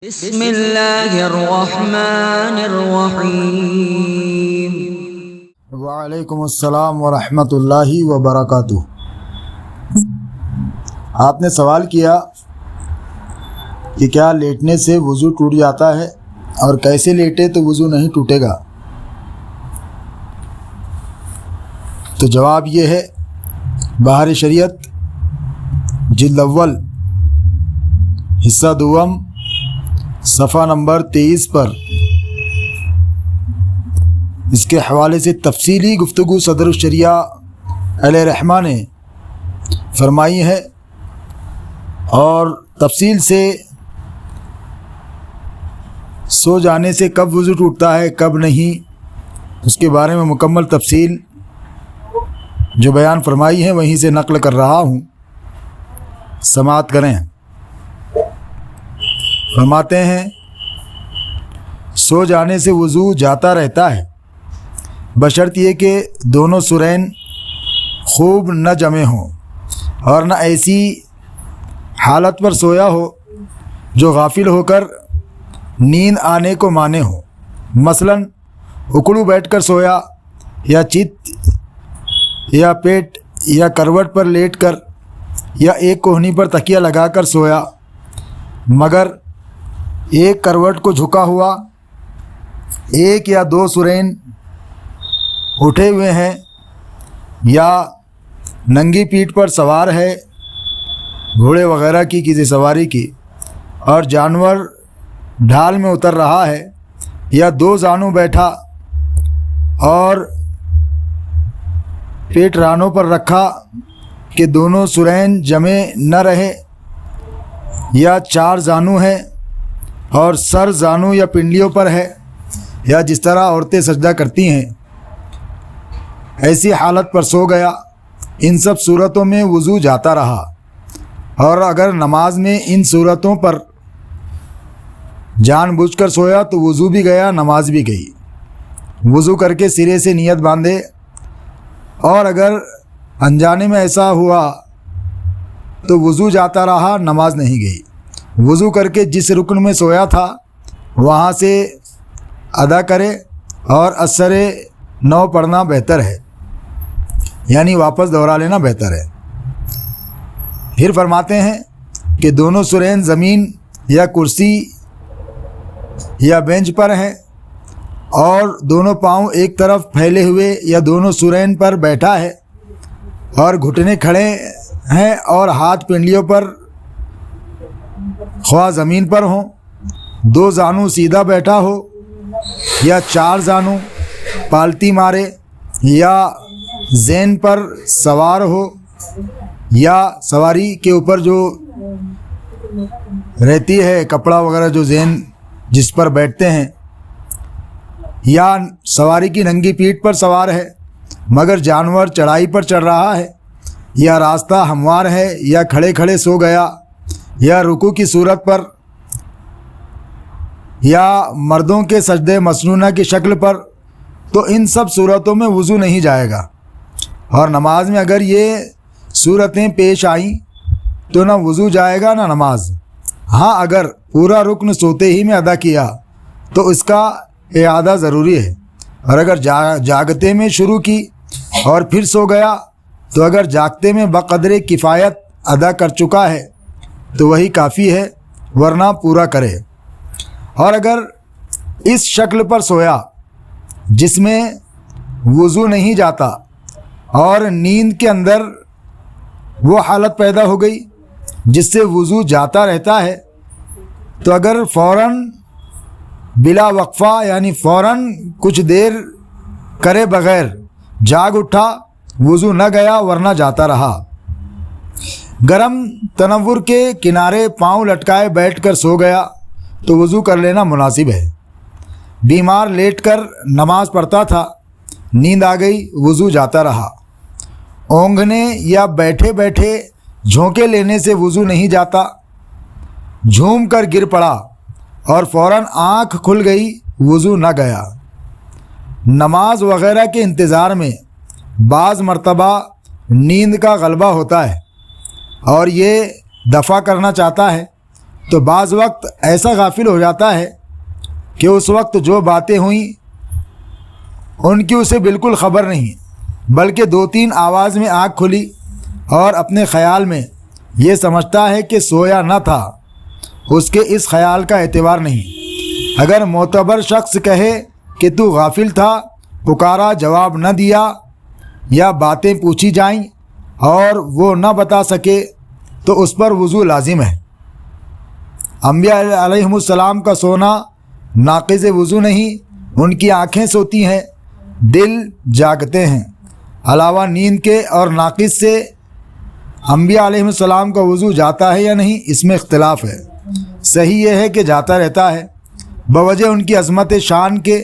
بسم اللہ الرحمن الرحیم۔ وعلیکم السلام ورحمۃ اللہ وبرکاتہ۔ آپ نے سوال کیا کہ کیا لیٹنے سے وضو ٹوٹ جاتا ہے اور کیسے لیٹے تو وضو نہیں ٹوٹے گا؟ تو جواب یہ ہے، بہار شریعت جلد اول حصہ دوم صفحہ نمبر 23 پر اس کے حوالے سے تفصیلی گفتگو صدر الشریعہ علیہ رحمہ نے فرمائی ہے، اور تفصیل سے سو جانے سے کب وضو ٹوٹتا ہے کب نہیں، اس کے بارے میں مکمل تفصیل جو بیان فرمائی ہے وہیں سے نقل کر رہا ہوں، سماعت کریں۔ فرماتے ہیں، سو جانے سے وضو جاتا رہتا ہے بشرط یہ کہ دونوں سرین خوب نہ جمے ہوں اور نہ ایسی حالت پر سویا ہو جو غافل ہو کر نیند آنے کو مانے ہو، مثلاً اکڑو بیٹھ کر سویا یا چت یا پیٹ یا کروٹ پر لیٹ کر یا ایک کوہنی پر تکیہ لگا کر سویا مگر ایک کروٹ کو جھکا ہوا، ایک یا دو سرین اٹھے ہوئے ہیں، یا ننگی پیٹھ پر سوار ہے گھوڑے وغیرہ کی کسی سواری کی اور جانور ڈھال میں اتر رہا ہے، یا دو زانو بیٹھا اور پیٹ رانوں پر رکھا کہ دونوں سرین جمے نہ رہے، یا چار زانو ہے اور سر زانو یا پنڈلیوں پر ہے، یا جس طرح عورتیں سجدہ کرتی ہیں ایسی حالت پر سو گیا، ان سب صورتوں میں وضو جاتا رہا، اور اگر نماز میں ان صورتوں پر جان بوجھ کر سویا تو وضو بھی گیا نماز بھی گئی۔ وضو کر کے سرے سے نیت باندھے، اور اگر انجانے میں ایسا ہوا تو وضو جاتا رہا نماز نہیں گئی۔ وضو کر کے جس رکن میں سویا تھا وہاں سے ادا کرے، اور اثر نو پڑھنا بہتر ہے، یعنی واپس دہرا لینا بہتر ہے۔ پھر فرماتے ہیں کہ دونوں سرین زمین یا کرسی یا بینچ پر ہیں اور دونوں پاؤں ایک طرف پھیلے ہوئے یا دونوں سرین پر بیٹھا ہے اور گھٹنے کھڑے ہیں اور ہاتھ پنڈلیوں پر خواہ زمین پر ہوں، دو زانو سیدھا بیٹھا ہو یا چار زانو پالتی مارے، یا زین پر سوار ہو یا سواری کے اوپر جو رہتی ہے کپڑا وغیرہ جو زین جس پر بیٹھتے ہیں، یا سواری کی ننگی پیٹھ پر سوار ہے مگر جانور چڑھائی پر چڑھ رہا ہے، یا راستہ ہموار ہے، یا کھڑے کھڑے سو گیا، یا رکوع کی صورت پر، یا مردوں کے سجدے مسنونہ کی شکل پر، تو ان سب صورتوں میں وضو نہیں جائے گا۔ اور نماز میں اگر یہ صورتیں پیش آئیں تو نہ وضو جائے گا نہ نماز۔ ہاں، اگر پورا رکن سوتے ہی میں ادا کیا تو اس کا اعادہ ضروری ہے، اور اگر جاگتے میں شروع کی اور پھر سو گیا تو اگر جاگتے میں بقدر کفایت ادا کر چکا ہے تو وہی کافی ہے، ورنہ پورا کرے۔ اور اگر اس شکل پر سویا جس میں وضو نہیں جاتا اور نیند کے اندر وہ حالت پیدا ہو گئی جس سے وضو جاتا رہتا ہے، تو اگر فوراً بلا وقفہ یعنی فوراً کچھ دیر کرے بغیر جاگ اٹھا، وضو نہ گیا ورنہ جاتا رہا۔ گرم تنور کے کنارے پاؤں لٹکائے بیٹھ کر سو گیا تو وضو کر لینا مناسب ہے۔ بیمار لیٹ کر نماز پڑھتا تھا، نیند آ گئی، وضو جاتا رہا۔ اونگھنے یا بیٹھے بیٹھے جھونکے لینے سے وضو نہیں جاتا۔ جھوم کر گر پڑا اور فوراً آنکھ کھل گئی، وضو نہ گیا۔ نماز وغیرہ کے انتظار میں بعض مرتبہ نیند کا غلبہ ہوتا ہے اور یہ دفع کرنا چاہتا ہے تو بعض وقت ایسا غافل ہو جاتا ہے کہ اس وقت جو باتیں ہوئیں ان کی اسے بالکل خبر نہیں، بلکہ 2-3 آواز میں آنکھ کھلی اور اپنے خیال میں یہ سمجھتا ہے کہ سویا نہ تھا، اس کے اس خیال کا اعتبار نہیں۔ اگر معتبر شخص کہے کہ تو غافل تھا، پکارا جواب نہ دیا، یا باتیں پوچھی جائیں اور وہ نہ بتا سکے تو اس پر وضو لازم ہے۔ انبیاء علیہم السلام کا سونا ناقض وضو نہیں، ان کی آنکھیں سوتی ہیں، دل جاگتے ہیں۔ علاوہ نیند کے اور ناقص سے انبیاء علیہم السلام کا وضو جاتا ہے یا نہیں، اس میں اختلاف ہے۔ صحیح یہ ہے کہ جاتا رہتا ہے، بوجہ ان کی عظمت شان کے،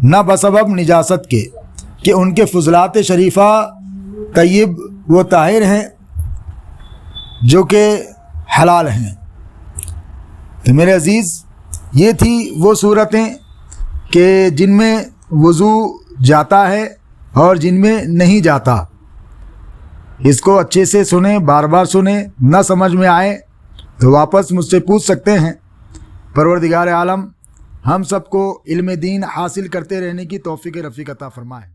نہ بسبب نجاست کے، کہ ان کے فضلات شریفہ طیب و طاہر ہیں جو کہ حلال ہیں۔ تو میرے عزیز، یہ تھی وہ صورتیں کہ جن میں وضو جاتا ہے اور جن میں نہیں جاتا۔ اس کو اچھے سے سنیں، بار بار سنیں، نہ سمجھ میں آئے تو واپس مجھ سے پوچھ سکتے ہیں۔ پروردگار عالم ہم سب کو علم دین حاصل کرتے رہنے کی توفیق رفیق عطا فرمائے۔